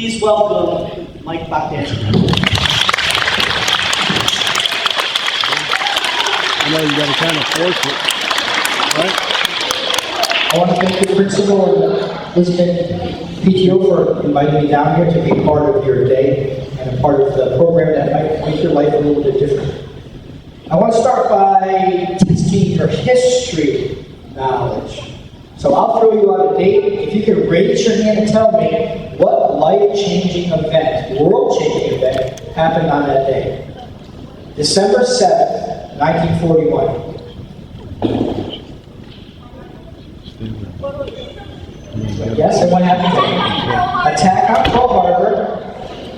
Please welcome Mike Bogdanski. I know you got to kind of force it, right? I want to thank the principal and Elizabeth PTO for inviting me down here to be part of your day and a part of the program that might make your life a little bit different. I want to start by testing your history knowledge. So I'll throw you out a date. If you can raise your hand and tell me what life-changing event, world-changing event, happened on that day. December 7th, 1941. Yes, and what happened then? Attack on Pearl Harbor.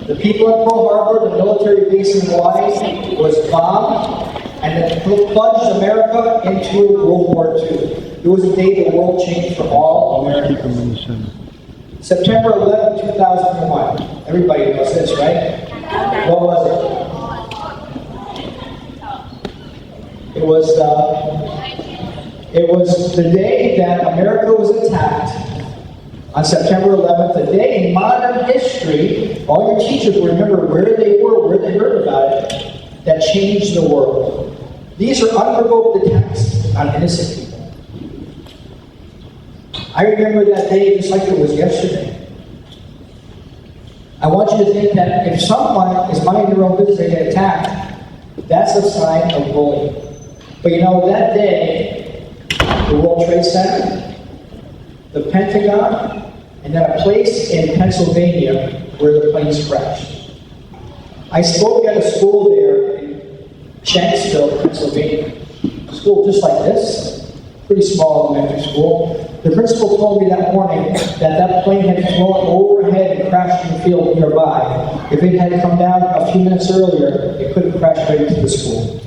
The people in Pearl Harbor, the military base in Hawaii, was bombed, and it plunged America into World War II. It was a day the world changed for all Americans. September 11, 2001. Everybody knows this, right? What was it? It was the day that America was attacked. On September 11th, a day in modern history, all your teachers will remember where they were, where they heard about it, that changed the world. These are unprovoked attacks on innocent people. I remember that day just like it was yesterday. I want you to think that if someone is minding their own business and they get attacked, that's a sign of bullying. But you know, that day, the World Trade Center, the Pentagon, and then a place in Pennsylvania where the planes crashed. I spoke at a school there in Shanksville, Pennsylvania. A school just like this, pretty small elementary school. The principal told me that morning that plane had flown overhead and crashed in the field nearby. If it had come down a few minutes earlier, it could have crashed right into the school.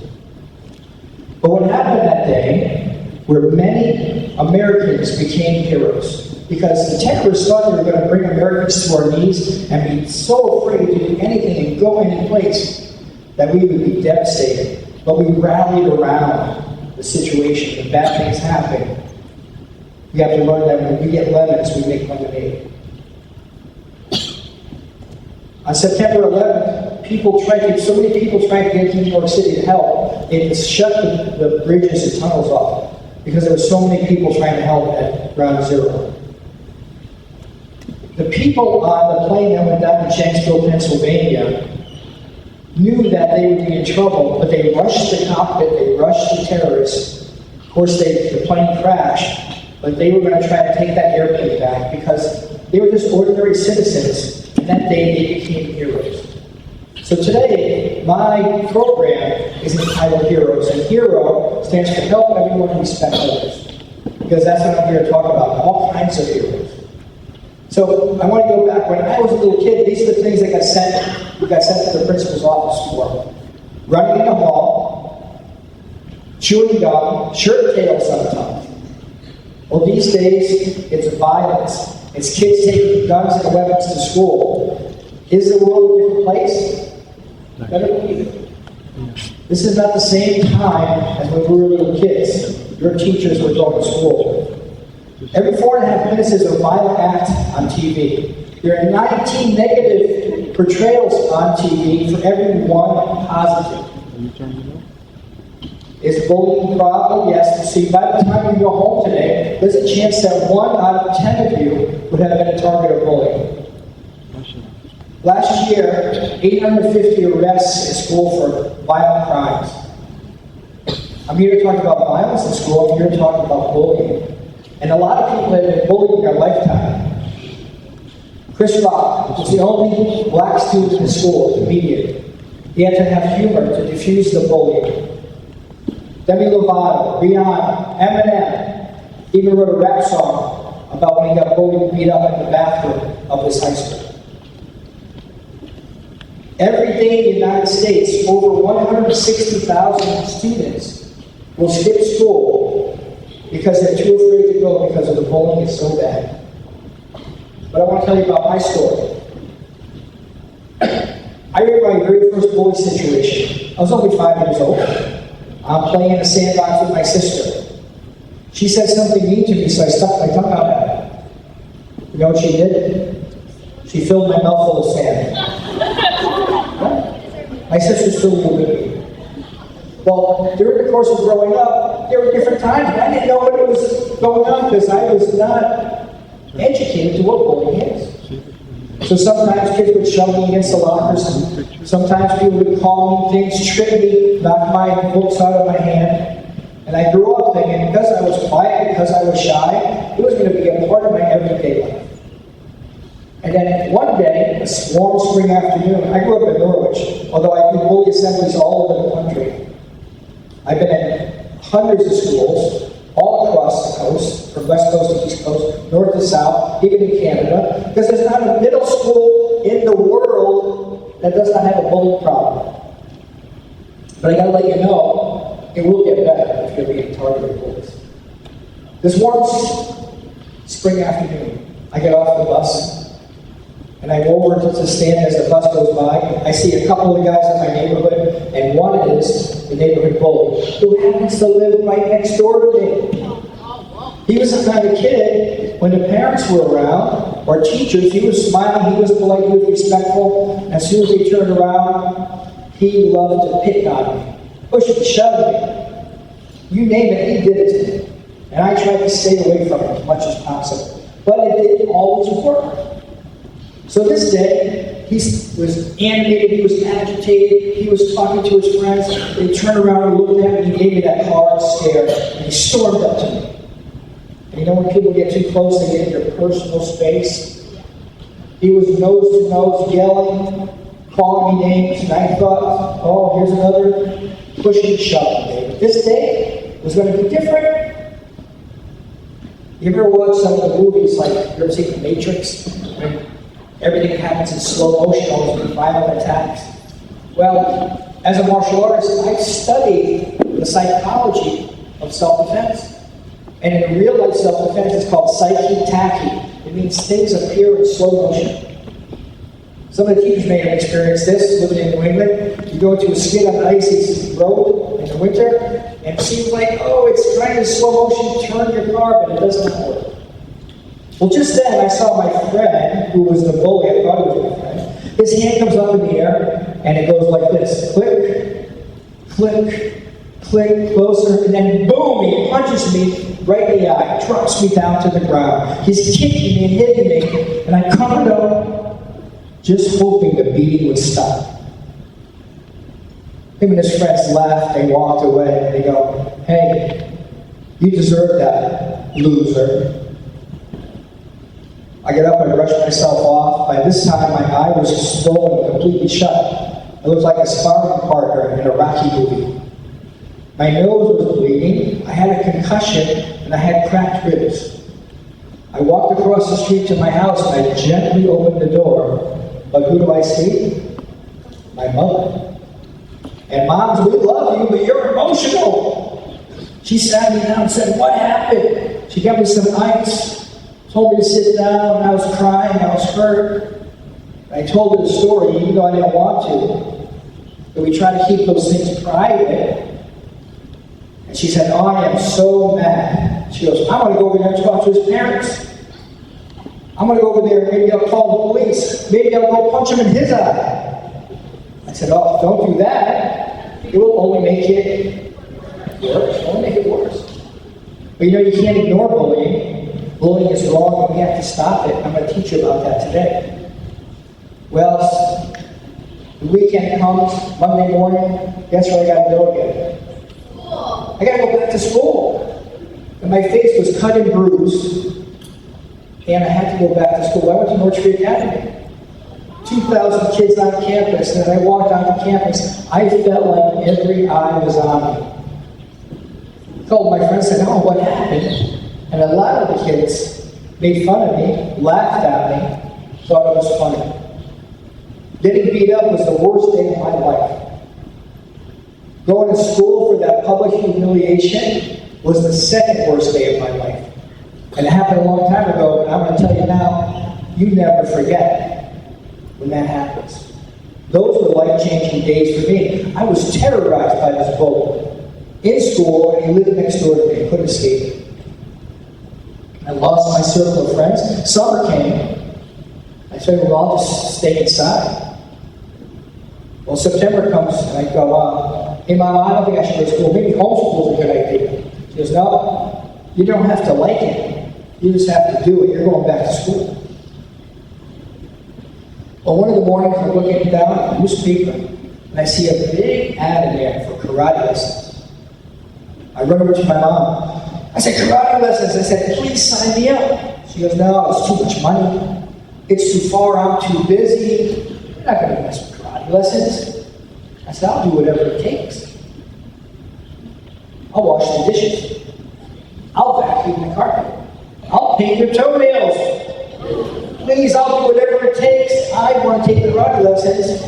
But what happened that day, where many Americans became heroes, because the terrorists thought they were going to bring Americans to our knees and be so afraid to do anything and go any place that we would be devastated. But we rallied around the situation. When bad things happen, we have to learn that when we get lemons, we make lemonade. On September 11th, so many people tried to get to New York City to help. They shut the bridges and tunnels off because there were so many people trying to help at ground zero. The people on the plane that went down to Shanksville, Pennsylvania, knew that they would be in trouble, but they rushed the cockpit, they rushed the terrorists. Of course, the plane crashed, but they were going to try to take that airplane back because they were just ordinary citizens, and that day they became heroes. So today, my program is entitled Heroes, and HERO stands for Help Everyone Respect Others, because that's what I'm here to talk about, all kinds of heroes. So I want to go back. When I was a little kid, these are the things that we got sent to the principal's office for. Running in the hall, chewing gum, shirt tails sometimes. Well, these days, it's violence. It's kids taking guns and weapons to school. Is the world a different place? Better believe it. This is not the same time as when we were little kids. Your teachers were going to school. Every 4.5 minutes is a violent act on TV. There are 19 negative portrayals on TV for every one positive. Is bullying a problem? Yes. See, by the time you go home today, there's a chance that 1 out of 10 of you would have been a target of bullying. Last year, 850 arrests in school for violent crimes. I'm here to talk about violence in school. I'm here to talk about bullying. And a lot of people have been bullied in their lifetime. Chris Rock was the only black student in school, the comedian. He had to have humor to diffuse the bullying. Demi Lovato, Rihanna, Eminem even wrote a rap song about when he got bullied and beat up in the bathroom of his high school. Every day in the United States, over 160,000 students will skip school because they're too afraid to go because of the bullying is so bad. But I want to tell you about my story. I remember my very first bully situation. I was only 5 years old. I'm playing in the sandbox with my sister. She said something mean to me, so I stuck my tongue out at her. You know what she did? She filled my mouth full of sand. My sister's still with me. Well, during the course of growing up, there were different times when I didn't know what was going on because I was not educated to what bullying is. So sometimes kids would shove me against the lockers. Sometimes people would call me things, trip me, knock my books out of my hand. And I grew up thinking because I was quiet, because I was shy, it was going to be a part of my everyday life. And then one day, a warm spring afternoon, I grew up in Norwich, although I do bully assemblies all over the country. I've been in hundreds of schools, all across the coast, from west coast to east coast, north to south, even in Canada, because there's not a middle school in the world that does not have a bullying problem. But I gotta let you know, it will get better if you're being targeted bullies. This warm spring afternoon, I get off the bus, and I go over to stand as the bus goes by. I see a couple of guys in my neighborhood, and one is the neighborhood bully, who happens to live right next door to me. He was the kind of kid, when the parents were around, or teachers, he was smiling, he was polite, he was respectful. As soon as they turned around, he loved to pick on me, push me, shove me. You name it, he did it to me. And I tried to stay away from it as much as possible. But it didn't always work. So this day, he was animated, he was agitated, he was talking to his friends. They turned around and looked at me, and he gave me that hard stare, and he stormed up to me. And you know when people get too close, they get in your personal space? He was nose to nose, yelling, calling me names, and I thought, oh, here's another pushing, shoving day. But this day was going to be different. You ever watch some of the movies, like, you ever seen The Matrix? When everything happens in slow motion, all these violent attacks. Well, as a martial artist, I've studied the psychology of self-defense. And in real life self-defense, it's called psyche-tachy. It means things appear in slow motion. Some of the teachers may have experienced this living in New England. You go to a skid on an icy road in the winter, and it seems like, oh, it's trying to slow motion turn your car, but it doesn't work. Well, just then, I saw my friend, who was the bully, I thought he was my friend. His hand comes up in the air, and it goes like this. Click, click, click, closer, and then boom, he punches me right in the eye, drops me down to the ground. He's kicking me and hitting me, and I covered up, just hoping the beating would stop. Him and his friends laughed, they walked away, and they go, hey, you deserve that, loser. I get up and brush myself off. By this time, my eye was swollen, completely shut. I looked like a sparring partner in a Rocky movie. My nose was bleeding, I had a concussion, and I had cracked ribs. I walked across the street to my house, and I gently opened the door. But who do I see? My mother. And moms, we love you, but you're emotional. She sat me down and said, what happened? She got me some ice. Told me to sit down, I was crying, I was hurt. I told her the story, even though I didn't want to. But we try to keep those things private. And she said, oh, I am so mad. She goes, I'm going to go over there and talk to his parents. I'm going to go over there and maybe I'll call the police. Maybe I'll go punch him in his eye. I said, oh, don't do that. It will only make it worse. It will only make it worse. But you know, you can't ignore bullying. Bullying is wrong and we have to stop it. I'm going to teach you about that today. Well, the weekend comes, Monday morning, guess where I got to go again? I got to go back to school. And my face was cut and bruised. And I had to go back to school. I went to North Tree Academy. 2,000 kids on campus. And as I walked onto campus, I felt like every eye was on me. I told my friends, said, oh, what happened? And a lot of the kids made fun of me, laughed at me, thought it was funny. Getting beat up was the worst day of my life. Going to school for that public humiliation was the second worst day of my life. And it happened a long time ago, but I'm going to tell you now, you never forget when that happens. Those were life-changing days for me. I was terrorized by this bully in school, and he lived next door to me. I couldn't escape it. I lost my circle of friends. Summer came, I said, well, I'll just stay inside. Well, September comes, and I go, hey, Mom, I don't think I should go to school. Maybe homeschool is a good idea. She goes, no, you don't have to like it. You just have to do it. You're going back to school. Well, one of the mornings, I'm looking down at the newspaper, and I see a big ad in there for karate lessons. I run over to my mom. I said, karate lessons. I said, please sign me up. She goes, no, it's too much money. It's too far. I'm too busy. You're not going to mess with karate lessons. I said, I'll do whatever it takes. I'll wash the dishes. I'll vacuum the carpet. I'll paint your toenails. Please, I'll do whatever it takes. I want to take the karate lessons.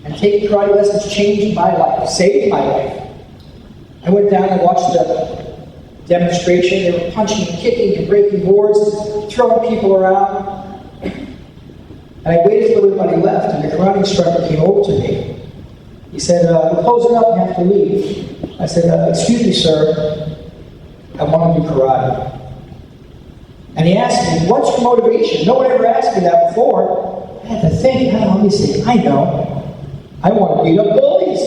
And taking karate lessons changed my life, saved my life. I went down and watched the demonstration. They were punching and kicking and breaking boards, throwing people around. And I waited till everybody left, and the karate instructor came over to me. He said, we're closing up, you have to leave. I said, excuse me, sir, I want to do karate. And he asked me, what's your motivation? No one ever asked me that before. I had to think, let me see, I know. I want to beat up bullies.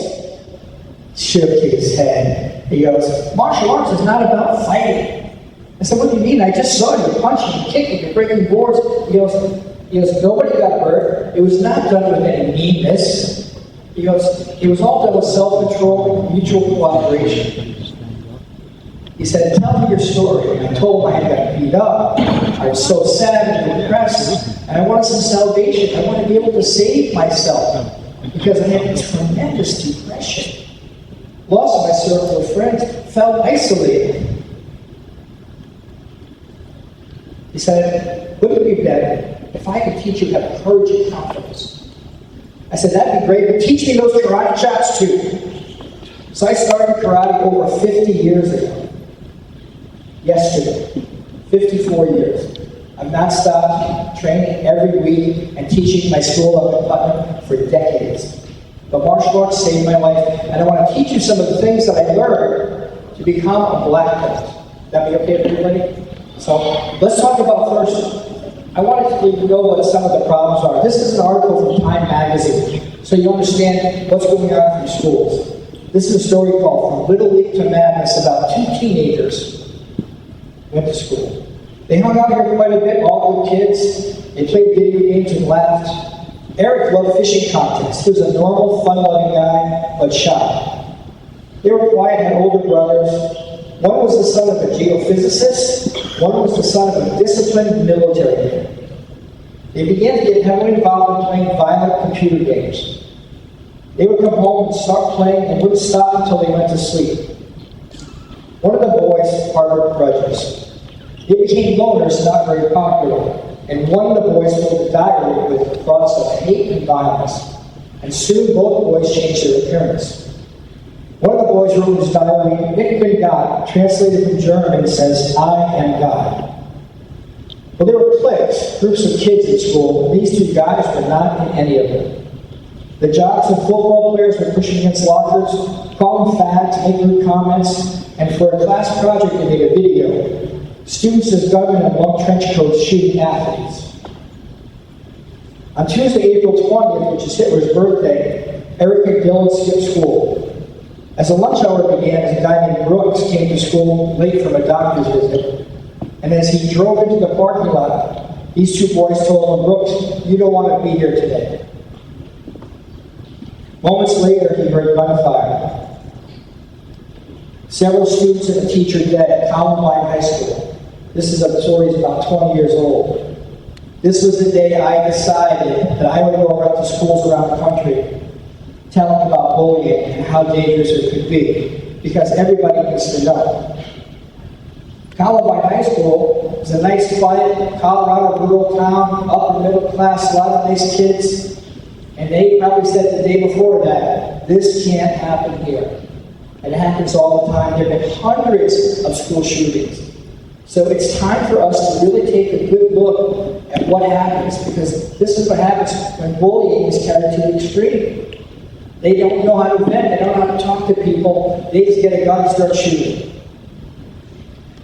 Shook his head. He goes, martial arts is not about fighting. I said, what do you mean? I just saw you punching and kicking and breaking boards. He goes, nobody got hurt. It was not done with any meanness. He goes, it was all done with self-control and mutual cooperation. He said, tell me your story. And I told him I had gotten beat up. I was so sad and depressed. And I wanted some salvation. I wanted to be able to save myself. Because I had this tremendous depression. Lost my circle of friends. Felt isolated. He said, wouldn't it be better if I could teach you how to courage and confidence? I said, that'd be great, but teach me those karate chops too. So I started karate over 50 years ago. Yesterday, 54 years. I've not stopped training every week and teaching my school up in Putnam for decades. But martial arts saved my life, and I want to teach you some of the things that I learned to become a black belt. That be okay with everybody? So let's talk about first. I wanted to know what some of the problems are. This is an article from Time Magazine, so you understand what's going on in schools. This is a story called From Little League to Madness about two teenagers went to school. They hung out here quite a bit, all good kids. They played video games and laughed. Eric loved fishing contests. He was a normal, fun-loving guy, but shy. They were quiet, had older brothers. One was the son of a geophysicist. One was the son of a disciplined military man. They began to get heavily involved in playing violent computer games. They would come home and start playing and wouldn't stop until they went to sleep. One of the boys harbored grudges. They became loners, not very popular, and one of the boys wrote a diary with thoughts of hate and violence, and soon both boys changed their appearance. One of the boys wrote in his diary, Ich bin Gott, translated from German, says, I am God. Well, there were cliques, groups of kids in school, and these two guys were not in any of them. The jocks and football players were pushing against lockers, calling fads, making rude comments, and for a class project they made a video. Students as gunmen in long trench coats shooting athletes. On Tuesday, April 20th, which is Hitler's birthday, Eric McDillon skipped school. As the lunch hour began, a guy named Brooks came to school late from a doctor's visit. And as he drove into the parking lot, these two boys told him, Brooks, you don't want to be here today. Moments later, he heard gunfire. Several students and a teacher dead at Columbine High School. This is a story that's about 20 years old. This was the day I decided that I would go around to schools around the country telling about bullying and how dangerous it could be, because everybody needs to know. Columbine High School is a nice, quiet, Colorado rural town, upper middle class, a lot of nice kids, and they probably said the day before that, this can't happen here. And it happens all the time. There have been hundreds of school shootings. So it's time for us to really take a good look at what happens, because this is what happens when bullying is carried to the extreme. They don't know how to vent, they don't know how to talk to people, they just get a gun and start shooting.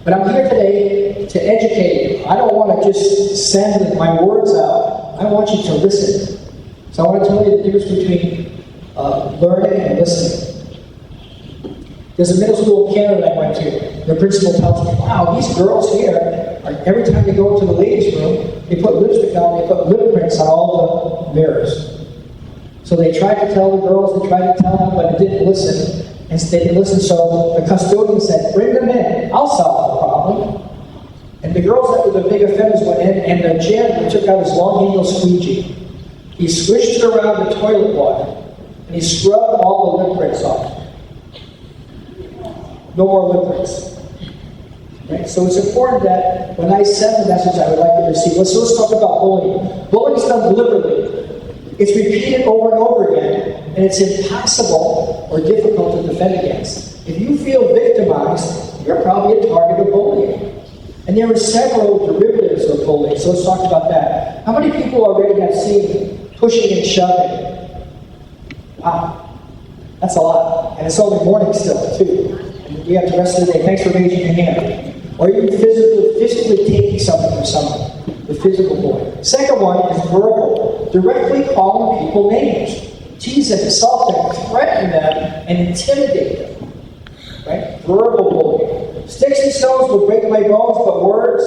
But I'm here today to educate you. I don't want to just send my words out. I want you to listen. So I want to tell you the difference between learning and listening. There's a middle school in Canada I went to. The principal tells me, wow, these girls here, every time they go into the ladies' room, they put lipstick on, they put lip prints on all the mirrors. So they tried to tell the girls, they tried to tell them, but it didn't listen. And they didn't listen, so the custodian said, bring them in, I'll solve the problem. And the girls that were the big offenders went in, and the janitor took out his long handle squeegee. He swished it around the toilet water, and he scrubbed all the lip prints off. No more lip prints. Right? So it's important that when I send the message I would like you to receive, let's talk about bullying. Bullying is done deliberately. It's repeated over and over again, and it's impossible or difficult to defend against. If you feel victimized, you're probably a target of bullying. And there are several derivatives of bullying, so let's talk about that. How many people already have seen pushing and shoving? Wow, that's a lot. And it's only morning still, too. And we have the rest of the day. Thanks for raising your hand. Or you physically taking something from someone. The physical bullying. Second one is verbal. Directly calling people names. Tease them, insult them, threaten them, and intimidate them. Right? Verbal bullying. Sticks and stones will break my bones, but words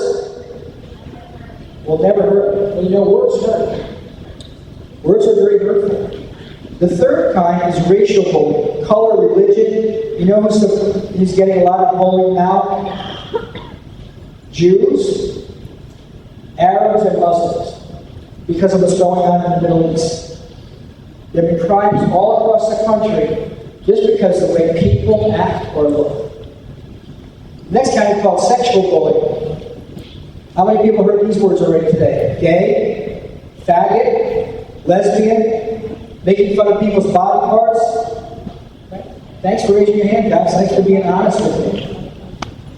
will never hurt me. Well, you know, words hurt. Words are very hurtful. The third kind is racial bullying. Color, religion. You know who's getting a lot of bullying now? Jews, Arabs, and Muslims. Because of what's going on in the Middle East. There have been crimes all across the country just because of the way people act or look. Next kind is called sexual bullying. How many people heard these words already today? Gay, faggot, lesbian, making fun of people's body parts. Right? Thanks for raising your hand, guys. Thanks for being honest with me.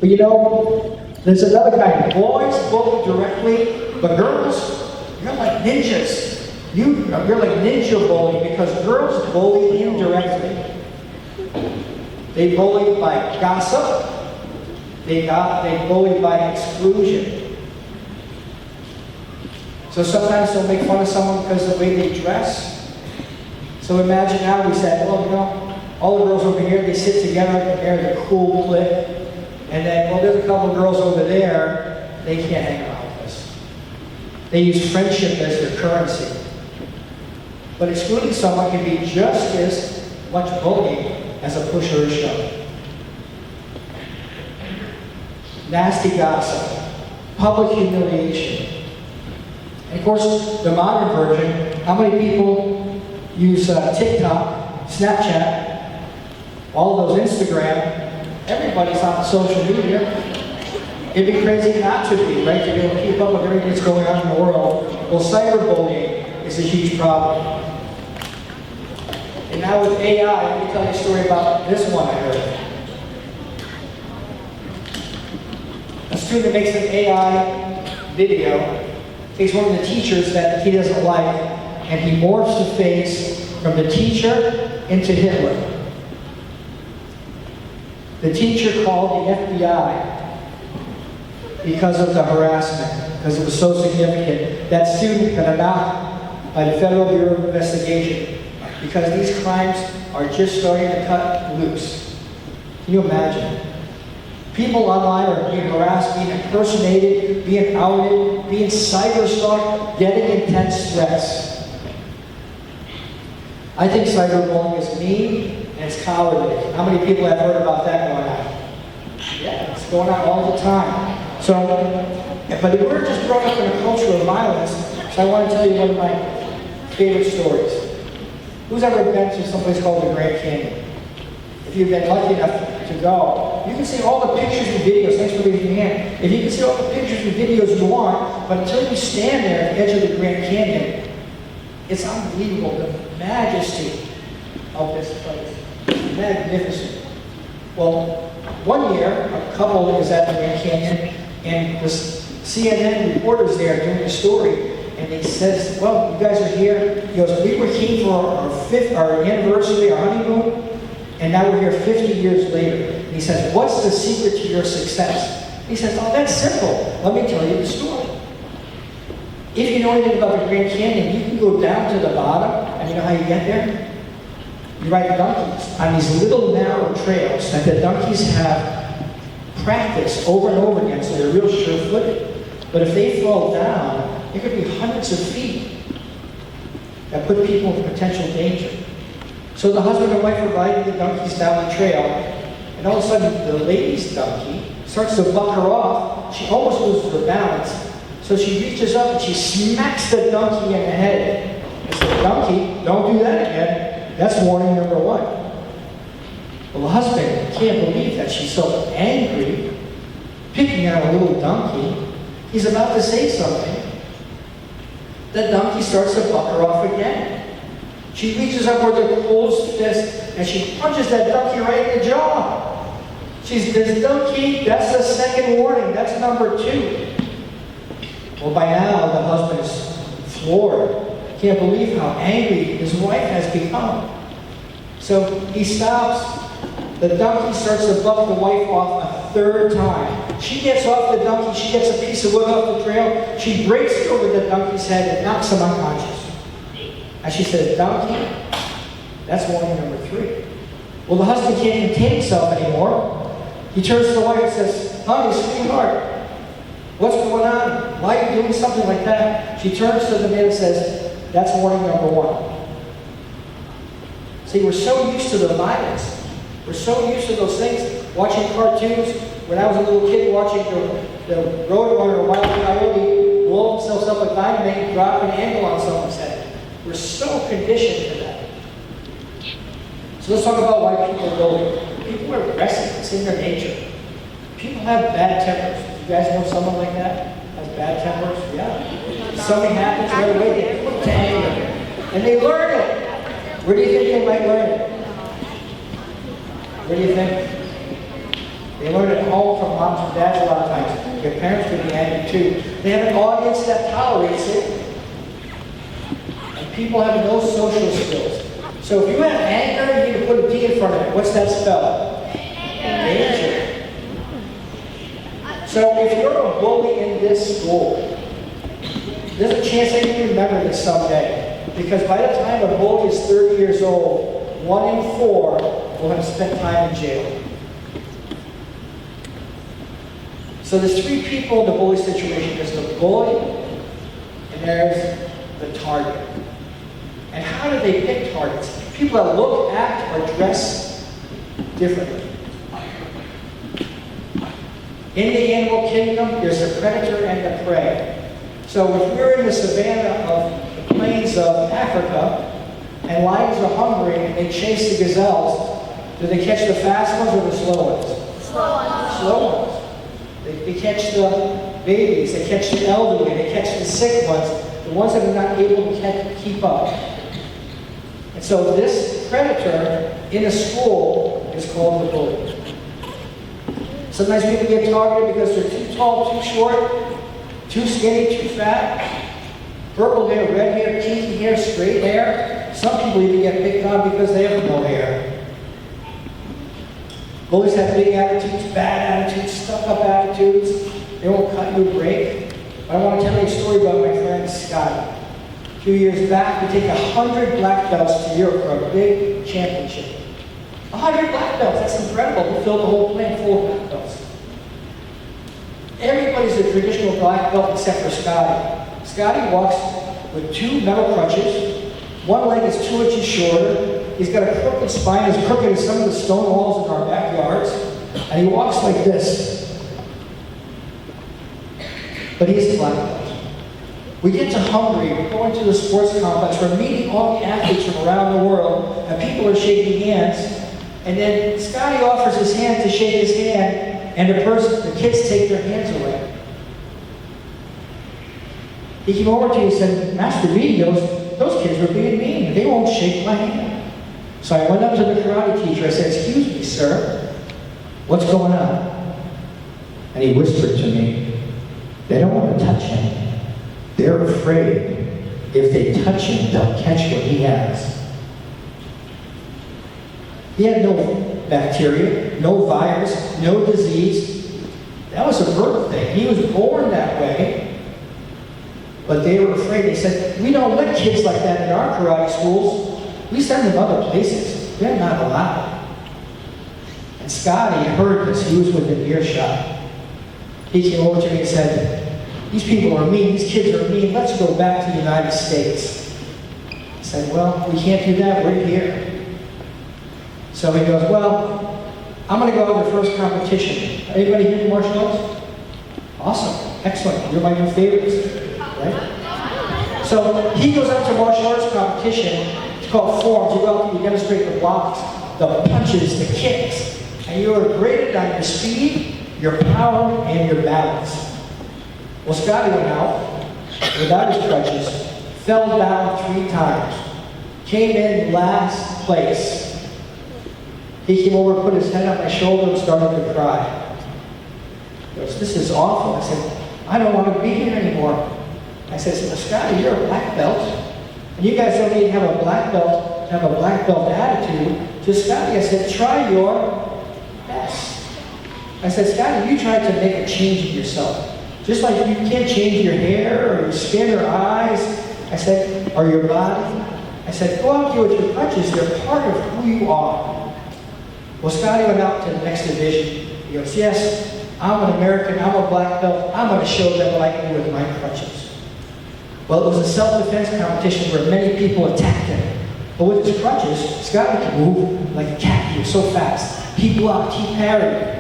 But you know, there's another kind. Boys bully directly, but girls, you're like ninjas. You're like ninja bullying because girls bully indirectly. They bully by gossip. They bully by exclusion. So sometimes they'll make fun of someone because of the way they dress. So imagine now we said, well, you know, all the girls over here, they sit together, they're the cool clique. And then, well, there's a couple of girls over there, they can't hang around with us. They use friendship as their currency. But excluding someone can be just as much bullying as a push or a shove. Nasty gossip, public humiliation. And of course, the modern version, how many people use TikTok, Snapchat, all of those Instagram? Everybody's on social media. It'd be crazy not to be, right? To be able to keep up with everything that's going on in the world. Well, cyberbullying is a huge problem. And now with AI, let me tell you a story about this one I heard. A student makes an AI video, takes one of the teachers that he doesn't like, and he morphs the face from the teacher into Hitler. The teacher called the FBI because of the harassment, because it was so significant. That student got knocked by the Federal Bureau of Investigation because these crimes are just starting to cut loose. Can you imagine? People online are being harassed, being impersonated, being outed, being cyber-stalked, getting intense threats. I think cyberbullying is mean and it's cowardly. How many people have heard about that going on? Yeah, it's going on all the time. So, but we're just brought up in a culture of violence, so I want to tell you one of my favorite stories. Who's ever been to someplace called the Grand Canyon? If you've been lucky enough to go, you can see all the pictures and videos. Thanks for raising your hand. If you can see all the pictures and videos you want, but until you stand there at the edge of the Grand Canyon, it's unbelievable, the majesty of this place. Magnificent. Well, one year, a couple was at the Grand Canyon, and the CNN reporters there doing the story, and they said, well, you guys are here. He goes, we were here for our anniversary, our honeymoon, and now we're here 50 years later. And he says, what's the secret to your success? He says, oh, that's simple. Let me tell you the story. If you know anything about the Grand Canyon, you can go down to the bottom, and you know how you get there? You ride donkeys on these little narrow trails that the donkeys have practiced over and over again, so they're real sure-footed. But if they fall down, it could be hundreds of feet that put people in potential danger. So the husband and wife are riding the donkeys down the trail, and all of a sudden the lady's donkey starts to buck her off. She almost loses her balance. So she reaches up and she smacks the donkey in the head. And says, donkey, don't do that again. That's warning number one. Well, the husband can't believe that she's so angry, picking on a little donkey. He's about to say something. The donkey starts to buck her off again. She reaches up with her closed fist and she punches that donkey right in the jaw. She says, donkey, that's the second warning. That's number 2. Well, by now, the husband is floored. Can't believe how angry his wife has become. So he stops. The donkey starts to buck the wife off a third time. She gets off the donkey. She gets a piece of wood off the trail. She breaks it over the donkey's head and knocks him unconscious. And she says, donkey, that's warning number 3. Well, the husband can't contain himself anymore. He turns to the wife and says, honey, sweetheart, what's going on? Why are you doing something like that? She turns to the man and says, that's warning number 1. See, we're so used to the violence. We're so used to those things. Watching cartoons. When I was a little kid, watching the Roadrunner or Wild Coyote blow themselves up with dynamite and drop an angle on someone's head. We're so conditioned to that. So let's talk about why people are bullied. People are aggressive. It's in their nature. People have bad tempers. You guys know someone like that? Has bad tempers? Yeah. Something happens right away, they flip to anger. And they learn it. Where do you think they might learn it? Where do you think? They learn it at home from moms and dads a lot of times. Their parents can be angry too. They have an audience that tolerates it. And people have no social skills. So if you have anger, you need to put a D in front of it. What's that spell? Danger. So if you're a bully in this school, there's a chance that you remember this someday. Because by the time a bully is 30 years old, 1 in 4 will have spent time in jail. So there's 3 people in the bully situation. There's the bully, and there's the target. And how do they pick targets? People that look, act, or dress differently. In the animal kingdom, there's a predator and a prey. So if we're in the savannah of the plains of Africa, and lions are hungry and they chase the gazelles, do they catch the fast ones or the slow ones? Slow ones. Slow ones. They catch the babies, they catch the elderly, they catch the sick ones, the ones that are not able to keep up. And so this predator in a school is called the bully. Sometimes people get targeted because they're too tall, too short, too skinny, too fat, purple hair, red hair, kinky hair, straight hair. Some people even get picked on because they have no hair. Bullies have big attitudes, bad attitudes, stuck-up attitudes. They won't cut you a break. But I want to tell you a story about my friend Scotty. A few years back, we take 100 black belts to Europe for a big championship. 100 black belts, that's incredible. We filled the whole plane full of black belts. Everybody's a traditional black belt except for Scotty. Scotty walks with 2 metal crutches. One leg is 2 inches shorter. He's got a crooked spine, as crooked as some of the stone walls in our backyards. And he walks like this. But he's a black belt. We get to Hungary, we're going to the sports complex, we're meeting all the athletes from around the world, and people are shaking hands. And then Scotty offers his hand to shake his hand, and the kids take their hands away. He came over to me and said, Master B, those kids were being mean. They won't shake my hand. So I went up to the karate teacher. I said, excuse me, sir, what's going on? And he whispered to me, they don't want to touch him. They're afraid if they touch him, they'll catch what he has. He had no bacteria, no virus, no disease. That was a birth thing. He was born that way. But they were afraid. They said, we don't let kids like that in our karate schools. We send them other places. They're not allowed. And Scotty heard this. He was within earshot. He came over to me and said, these people are mean. These kids are mean. Let's go back to the United States. I said, well, we can't do that. We're here. So he goes, well, I'm going to go to the first competition. Anybody here in martial arts? Awesome. Excellent. You're my new favorites. Right? So he goes out to martial arts competition. It's called forms. You go out and you demonstrate the blocks, the punches, the kicks. And you are graded on your speed, your power, and your balance. Well, Scotty went out without his crutches, fell down 3 times, came in last place. He came over, put his head on my shoulder, and started to cry. He goes, this is awful. I said, I don't want to be here anymore. I said, well, Scotty, you're a black belt. And you guys don't need to have a black belt, have a black belt attitude. To Scotty, I said, try your best. I said, Scotty, you tried to make a change in yourself. Just like you can't change your hair or your skin or eyes. I said, or your body. I said, go out there with your crutches. They're part of who you are. Well, Scotty went out to the next division. He goes, yes, I'm an American. I'm a black belt. I'm going to show them what I can do with my crutches. Well, it was a self-defense competition where many people attacked him. But with his crutches, Scotty could move like a cat. He was so fast. He blocked. He parried.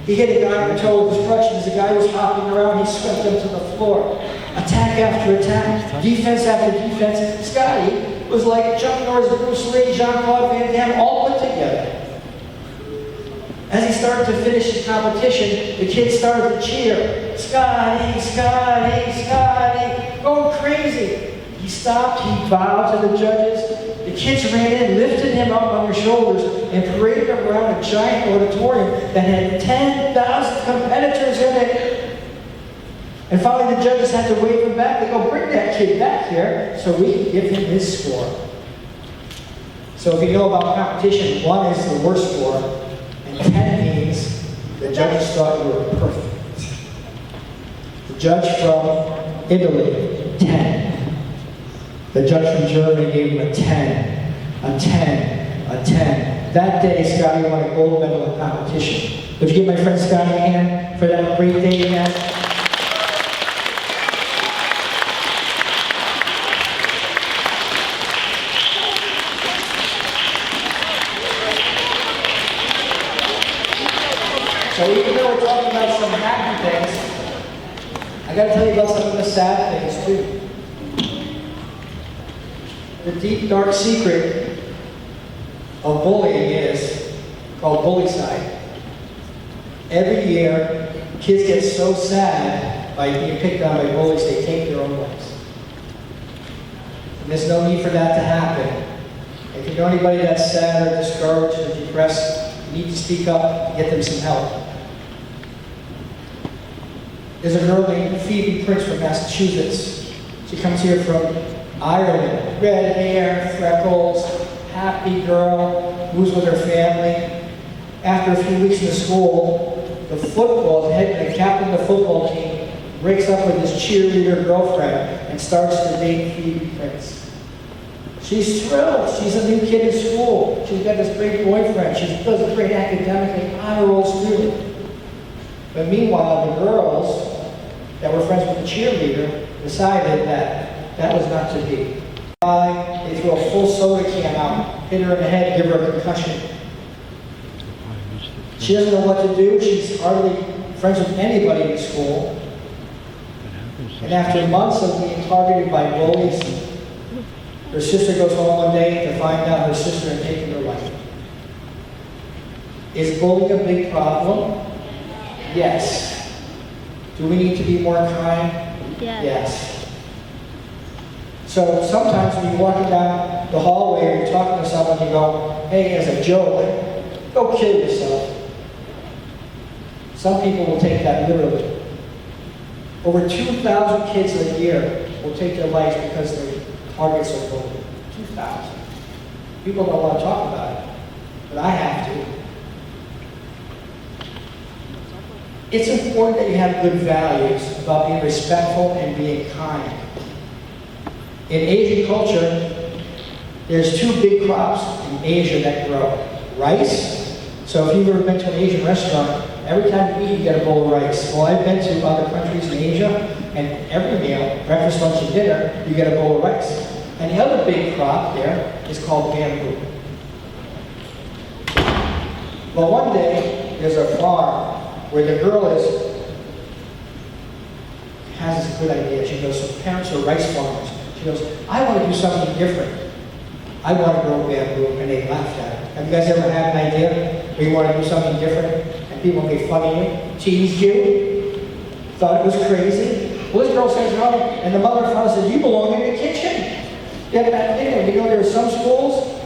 He hit a guy in the toe with his crutches. The guy was hopping around. He swept him to the floor. Attack after attack. Defense after defense. Scotty was like Chuck Norris, Bruce Lee, Jean-Claude Van Damme, all put together. As he started to finish his competition, the kids started to cheer. Scotty, Scotty, Scotty, going crazy. He stopped, he bowed to the judges. The kids ran in, lifted him up on their shoulders, and paraded him around a giant auditorium that had 10,000 competitors in it. And finally the judges had to wave him back. They go, bring that kid back here so we can give him his score. So if you know about competition, 1 is the worst score. 10 means the judges thought you were perfect. The judge from Italy, 10. The judge from Germany gave him a 10, a 10, a 10. That day, Scotty won a gold medal in competition. Would you give my friend Scotty a hand for that great day he had? So even though we're talking about some happy things, I got to tell you about some of the sad things too. The deep, dark secret of bullying is called bullycide. Every year, kids get so sad by being picked on by bullies, they take their own lives. And there's no need for that to happen. If you know anybody that's sad or discouraged or depressed, you need to speak up and get them some help. There's a girl named Phoebe Prince from Massachusetts. She comes here from Ireland. Red hair, freckles, happy girl, moves with her family. After a few weeks in the school, the captain of the football team breaks up with his cheerleader girlfriend and starts to date Phoebe Prince. She's thrilled. She's a new kid in school. She's got this great boyfriend. She does a great academically, honor roll student. But meanwhile, the girls that were friends with the cheerleader decided that that was not to be. They throw a full soda can out, hit her in the head, give her a concussion. She doesn't know what to do. She's hardly friends with anybody in school. And after months of being targeted by bullies, her sister goes home one day to find out her sister had taken her life. Is bullying a big problem? Yes. Do we need to be more kind? Yes. So sometimes when you're walking down the hallway or you're talking to someone, you go, hey, as a joke, go kill yourself. Some people will take that literally. Over 2,000 kids a year will take their lives because their targets are bullied. 2,000. People don't want to talk about it, but I have to. It's important that you have good values about being respectful and being kind. In Asian culture, there's two big crops in Asia that grow. Rice. So if you've ever been to an Asian restaurant, every time you eat, you get a bowl of rice. Well, I've been to other countries in Asia, and every meal, breakfast, lunch, and dinner, you get a bowl of rice. And the other big crop there is called bamboo. Well, one day, there's a farm where the girl has this good idea. She goes, so parents are rice farmers. She goes, I want to do something different. I want to grow bamboo. And they laughed at her. Have you guys ever had an idea where you want to do something different and people made fun of you, teased you, thought it was crazy? Well, this girl says no, and the mother and father says, you belong in the kitchen. Get back there. You know, there are some schools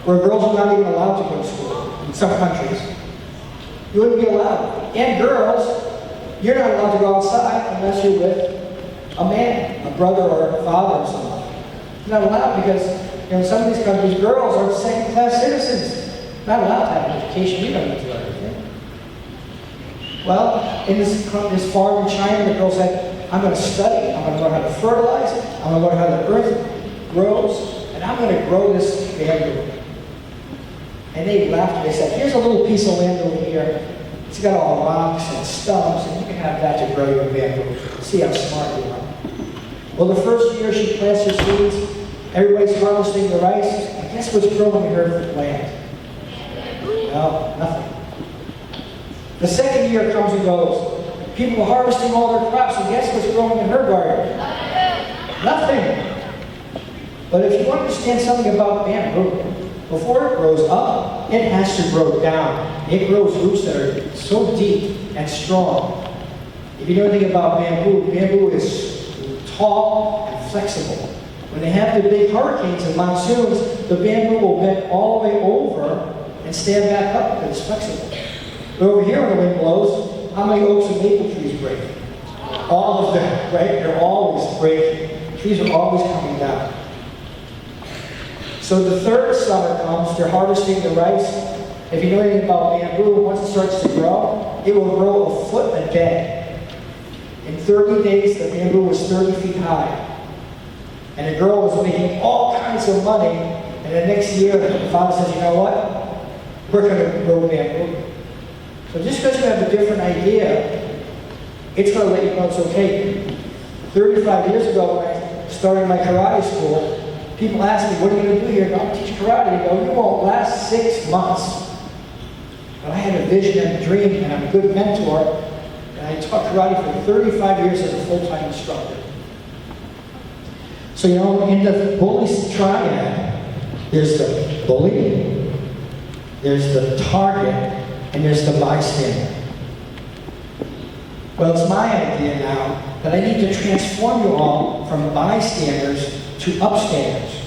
where girls are not even allowed to go to school in some countries. You wouldn't be allowed. And girls, you're not allowed to go outside unless you're with a man, a brother or a father or someone. You're not allowed because, in some of these countries, girls are second-class citizens. Not allowed to have an education. We don't need to learn anything. Well, in this farm in China, the girl said, I'm going to study. I'm going to learn how to fertilize it. I'm going to learn how the earth grows. And I'm going to grow this bamboo. And they laughed. They said, here's a little piece of land over here. It's got all rocks and stumps, and you can have that to grow your bamboo. See how smart you are. Well, the first year she plants her seeds, everybody's harvesting the rice, and guess what's growing in her land? No, nothing. The second year comes and goes. People are harvesting all their crops, and guess what's growing in her garden? Nothing. But if you understand something about bamboo, before it grows up, it has to grow down. It grows roots that are so deep and strong. If you know anything about bamboo, bamboo is tall and flexible. When they have the big hurricanes and monsoons, the bamboo will bend all the way over and stand back up because it's flexible. But over here when the wind blows, how many oaks and maple trees break? All of them, right? They're always breaking. Trees are always coming down. So the third summer comes, they're harvesting the rice. If you know anything about bamboo, once it starts to grow, it will grow a foot a day. In 30 days, the bamboo was 30 feet high. And the girl was making all kinds of money. And the next year, the father says, you know what? We're going to grow bamboo. So just because you have a different idea, it's going to let you know it's okay. 35 years ago, when I started my karate school, people ask me, what are you going to do here? I'll teach karate. They go, you won't last 6 months. But I had a vision and a dream, and I'm a good mentor. And I taught karate for 35 years as a full-time instructor. So, you know, in the bully triad, there's the bully, there's the target, and there's the bystander. Well, it's my idea now that I need to transform you all from bystanders to upstanders.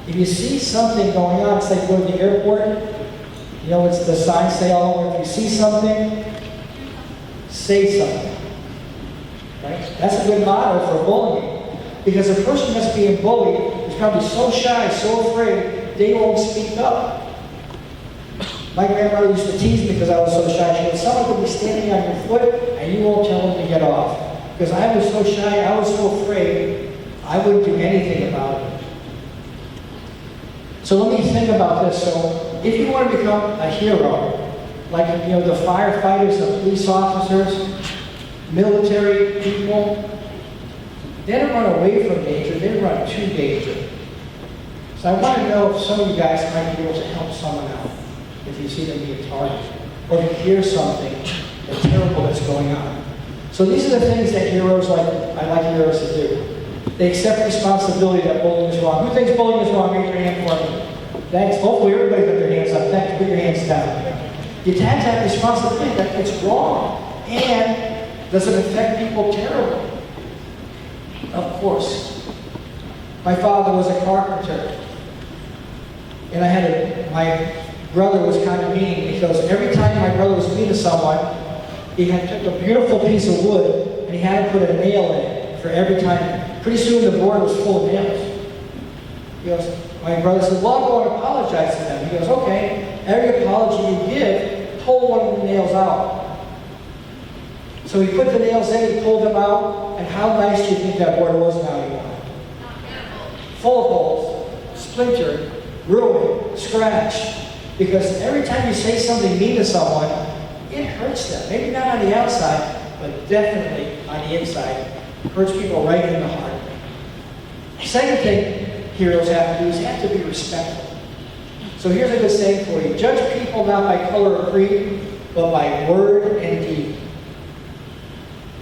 If you see something going on, it's like going to the airport. You know, it's the signs say all over. If you see something, say something. Right? That's a good motto for bullying. Because a person that's being bullied is probably so shy, so afraid, they won't speak up. My grandmother used to tease me because I was so shy. She goes, someone could be standing on your foot and you won't tell them to get off. Because I was so shy, I was so afraid, I wouldn't do anything about it. So let me think about this. So if you want to become a hero, like you know the firefighters, the police officers, military people, they don't run away from danger, they run to danger. So I want to know if some of you guys might be able to help someone out if you see them being targeted, or if you hear something that's terrible that's going on. So these are the things that heroes I like heroes to do. They accept responsibility that bullying is wrong. Who thinks bullying is wrong? Raise your hand for me. Thanks. Hopefully everybody put their hands up. Thanks. Put your hands down. You have to have responsibility that it's wrong. And does it affect people terribly? Of course. My father was a carpenter. And my brother was kind of mean because every time my brother was mean to someone, he had took a beautiful piece of wood and he had to put a nail in it for every time. Pretty soon the board was full of nails. He goes, my brother said, well, I'll go and apologize to them. He goes, okay, every apology you give, pull one of the nails out. So he put the nails in, he pulled them out, and how nice do you think that board was now anymore? Full of holes, splintered, ruined, scratched. Because every time you say something mean to someone, it hurts them. Maybe not on the outside, but definitely on the inside. It hurts people right in the heart. The second thing heroes have to do is have to be respectful. So here's a good saying for you. Judge people not by color or creed, but by word and deed.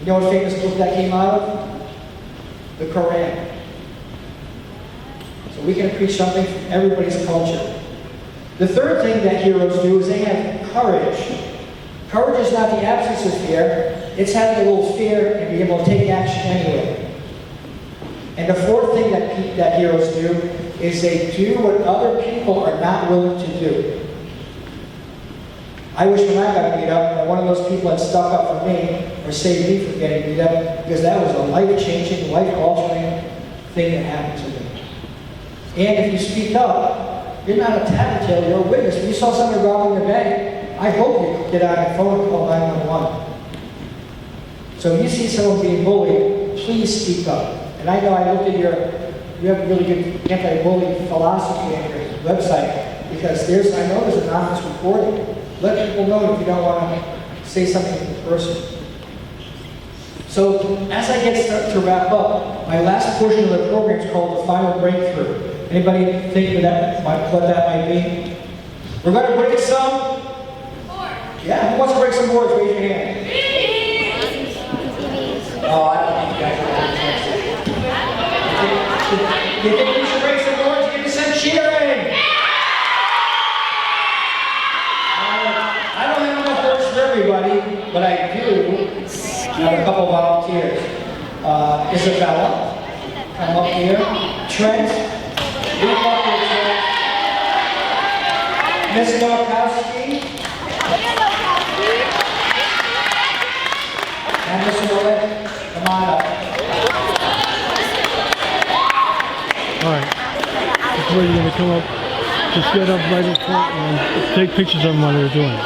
You know what famous book that came out of? The Quran. So we can preach something from everybody's culture. The third thing that heroes do is they have courage. Courage is not the absence of fear, it's having a little fear and being able to take action anyway. And the fourth thing that heroes do is they do what other people are not willing to do. I wish when I got beat up that one of those people had stuck up for me or saved me from getting beat up, because that was a life-changing, life-altering thing that happened to me. And if you speak up, you're not a tattletale, you're a witness. When you saw someone robbing the bank, I hope you get on your phone and call 911. So if you see someone being bullied, please speak up. And I know I looked at you have a really good anti-bullying philosophy on your website, because I know there's an anonymous recording. Let people know if you don't want to say something to the person. So as I get to wrap up, my last portion of the program is called the final breakthrough. Anybody think what that might be? We're going to break some. Yeah, who wants to break some boards? Raise your hand. Oh, I don't think you guys are that. You think we should break some boards? Give me some cheering. I don't have enough words for everybody, but I do have a couple volunteers. Isabella, come up here. Trent, come up here, Trent. Miss Bogdanski. And Mr. Willett, come on up. Alright. This is where you're going to come up. Just get up right in front and take pictures of them while they're doing it.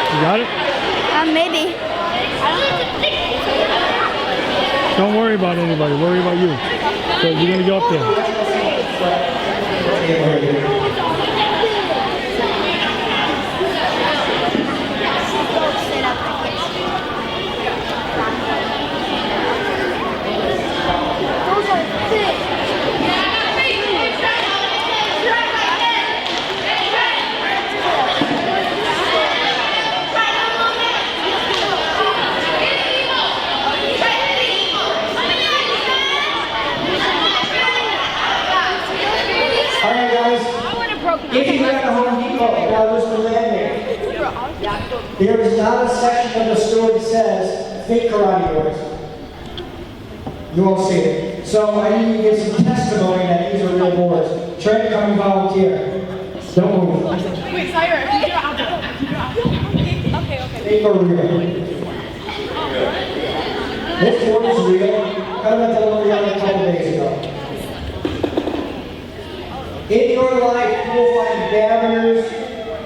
You got it? Maybe. Don't worry about anybody. Worry about you. So you're going to go up there. If you got a Home Depot, now there's the land there. There is not a section of the store that says fake karate doors. You won't see it. So I need to get some testimony that these are real boards. Try to come and volunteer. Don't move. Wait, Syra, okay. They are real. This board is real. Cut them at the delivery on a couple days ago. In your life, you will find barriers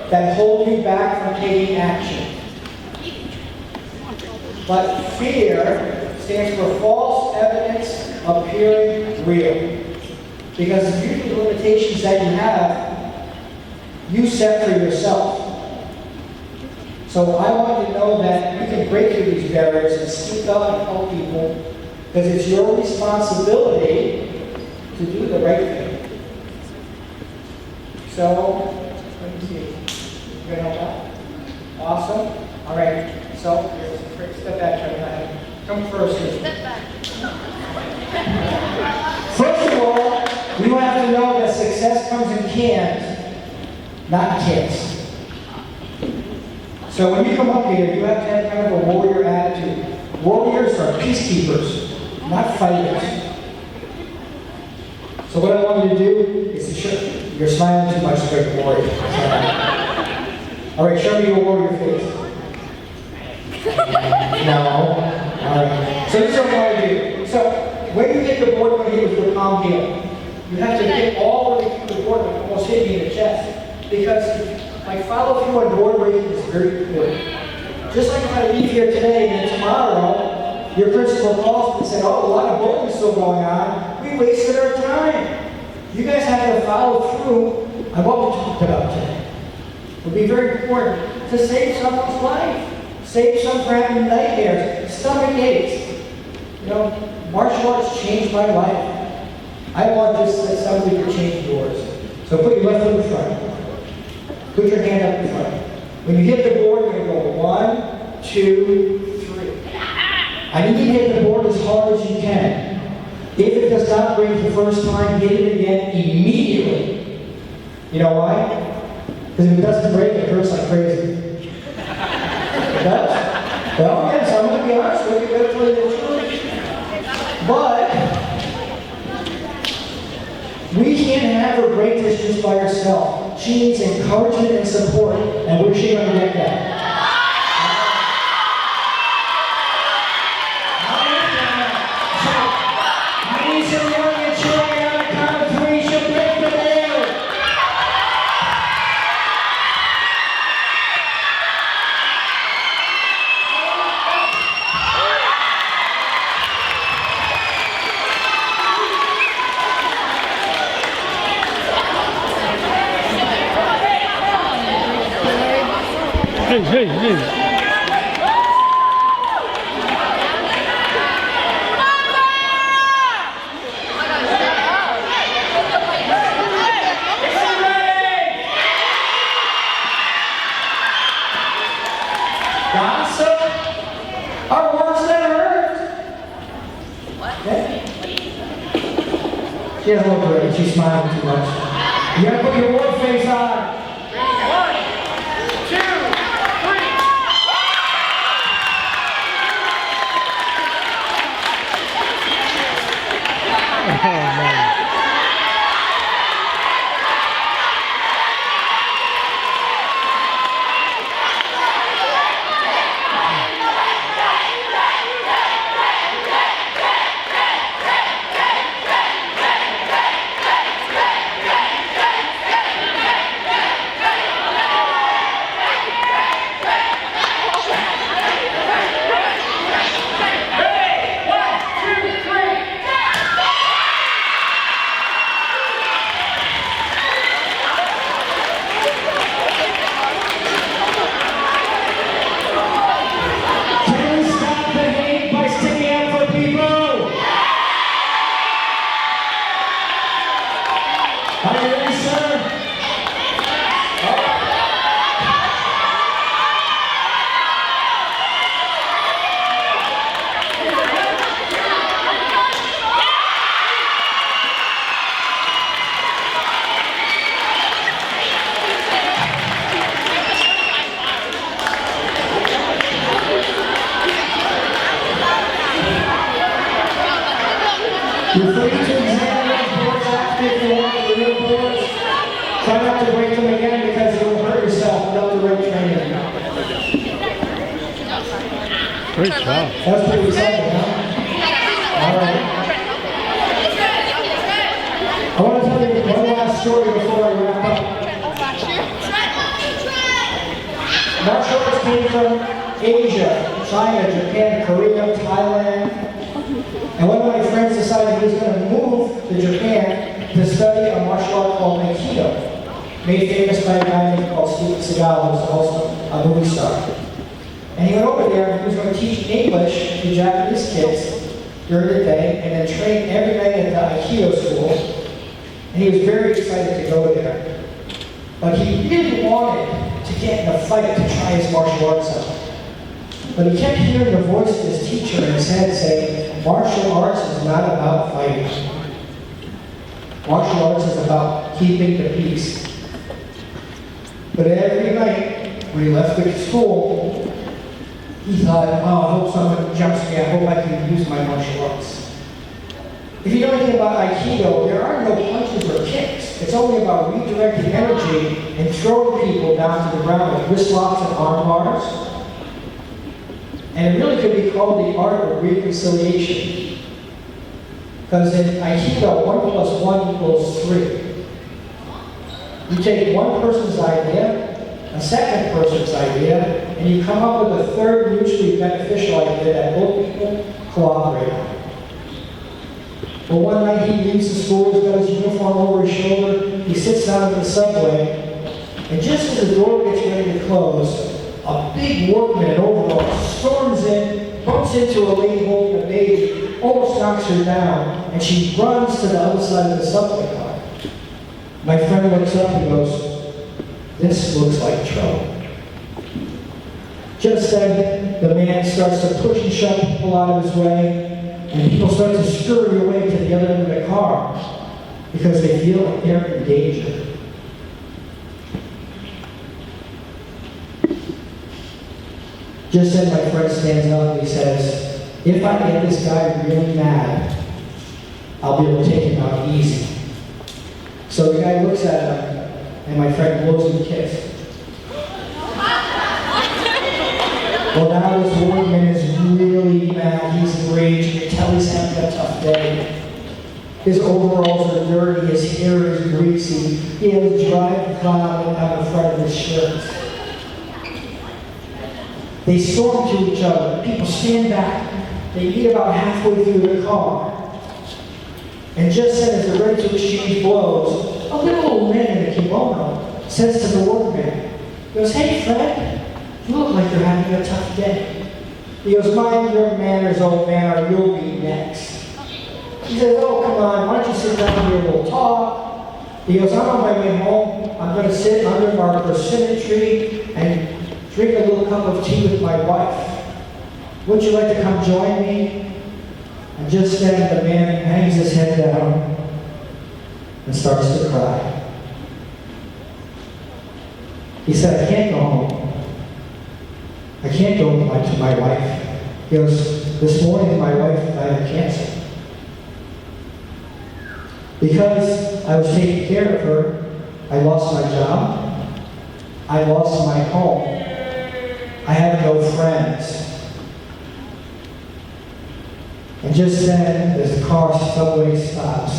that hold you back from taking action. But fear stands for false evidence appearing real. Because usually the limitations that you have, you set for yourself. So I want you to know that you can break through these barriers and speak up and help people, because it's your responsibility to do the right thing. So, let me see. You gonna help out? Awesome. All right. So, step back, Trevor. Come first here. Step back. First of all, you have to know that success comes in cans, not kits. So when you come up here, you have to have kind of a warrior attitude. Warriors are peacekeepers, not fighters. So what I want you to do is to show. You're smiling too much to be a warrior. All right, show me your warrior face. No. All right. So this is what I want to do. So when you hit the board, when you hit your palm heel, you have to get all the way through the board, like almost hit me in the chest. Because like follow through on board breaking is very important. Just like if I leave here today and then tomorrow, your principal calls and said, oh, a lot of bullying is still going on. We wasted our time. You guys have to follow through on what we talked about today. It would be very important to save someone's life. Save some for having nightmares, stomach aches. You know, martial arts changed my life. I want this that somebody could change yours. So put your left foot in front. Put your hand up in front. When you hit the board, you're going to go 1, 2, 3. I need you to hit the board as hard as you can. If it does not break the first time, hit it again immediately. You know why? Because if it doesn't break, it hurts like crazy. It does? Well, yes, I'm going to be honest with you. That's what it is. But we can't have her break this just by herself. She needs encouragement and support, and where's she going to get that? I need some young children on the count of 3 should break the nail. Hey. Gossip? Our words never hurt. Okay. She doesn't look great. She's smiling too much. You gotta put your war face on. 1, 2, 3. Oh, man. Are you ready, sir? You're free to examine those boards after if you want the real boards. Try not to break them again because you'll hurt yourself without the right training. Great job. That was pretty exciting, huh? All right. I want to tell you one last story before I wrap up. Martial arts came from Asia, China, Japan, Korea, Thailand. And one of my friends decided he was going to move to Japan to study a martial art called Aikido, made famous by a guy named called Steven Seagal, who was also a movie star. And he went over there and he was going to teach English to Japanese kids during the day and then train every night at the Aikido school. And he was very excited to go there. But he really wanted to get in a fight to try his martial arts out. But he kept hearing the voice of his teacher in his head saying, martial arts is not about fighting. Martial arts is about keeping the peace. But every night, when he left the school, he thought, oh, I hope someone jumps me. I hope I can use my martial arts. If you know anything about Aikido, there are no punches or kicks. It's only about redirecting energy and throwing people down to the ground with wrist locks and arm bars. And it really could be called the art of reconciliation. Because in Aikido, 1 + 1 = 3. You take one person's idea, a second person's idea, and you come up with a third mutually beneficial idea that both people cooperate on. Well, one night he leaves the school, he's got his uniform over his shoulder, he sits down in the subway, and just as the door gets ready to close, a big workman in overalls storms in, bumps into a lady holding a baby, almost knocks her down, and she runs to the other side of the subway car. My friend looks up and goes, "This looks like trouble." Just then, the man starts to push and shove people out of his way, and people start to scurry away to the other end of the car because they feel like they're in danger. Just then, my friend stands up and he says, "If I get this guy really mad, I'll be able to take him out easy." So the guy looks at him, and my friend blows him a kiss. Well, now this workman is really mad. He's raging. You can tell he's having a tough day. His overalls are dirty. His hair is greasy. He has a dry cloud out the front of his shirt. They storm to each other. People stand back. They get about halfway through the car. And just then, as they're ready to exchange blows, a little old man in a kimono says to the workman, he goes, "Hey, Fred, you look like you're having a tough day." He goes, "Mind your manners, old man, or you'll be next." He says, "Oh, come on, why don't you sit down here and we'll talk?" He goes, "I'm on my way home. I'm going to sit under our persimmon tree and drink a little cup of tea with my wife. Wouldn't you like to come join me?" And just then, the man hangs his head down and starts to cry. He said, "I can't go home. I can't go to my wife." He goes, "This morning my wife died of cancer. Because I was taking care of her, I lost my job. I lost my home. I have no friends." And just then, as the car subway stops,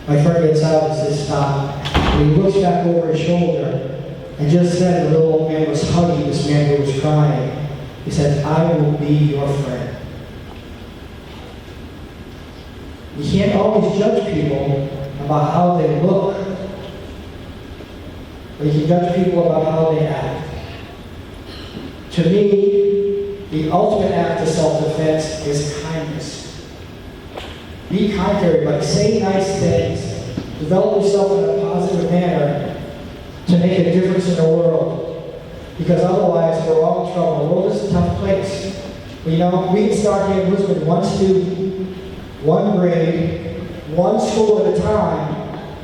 my friend gets out and says, "Stop." And he looks back over his shoulder, and just then, the little old man was hugging this man who was crying. He said, "I will be your friend." You can't always judge people about how they look, but you can judge people about how they act. To me, the ultimate act of self-defense is kindness. Be kind to everybody. Say nice things. Develop yourself in a positive manner to make a difference in the world. Because otherwise, we're all in trouble. The world is a tough place. But, you know, we can start here in Lisbon, one student, one grade, one school at a time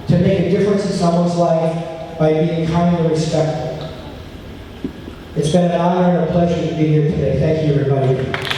to make a difference in someone's life by being kind and respectful. It's been an honor and a pleasure to be here today. Thank you, everybody.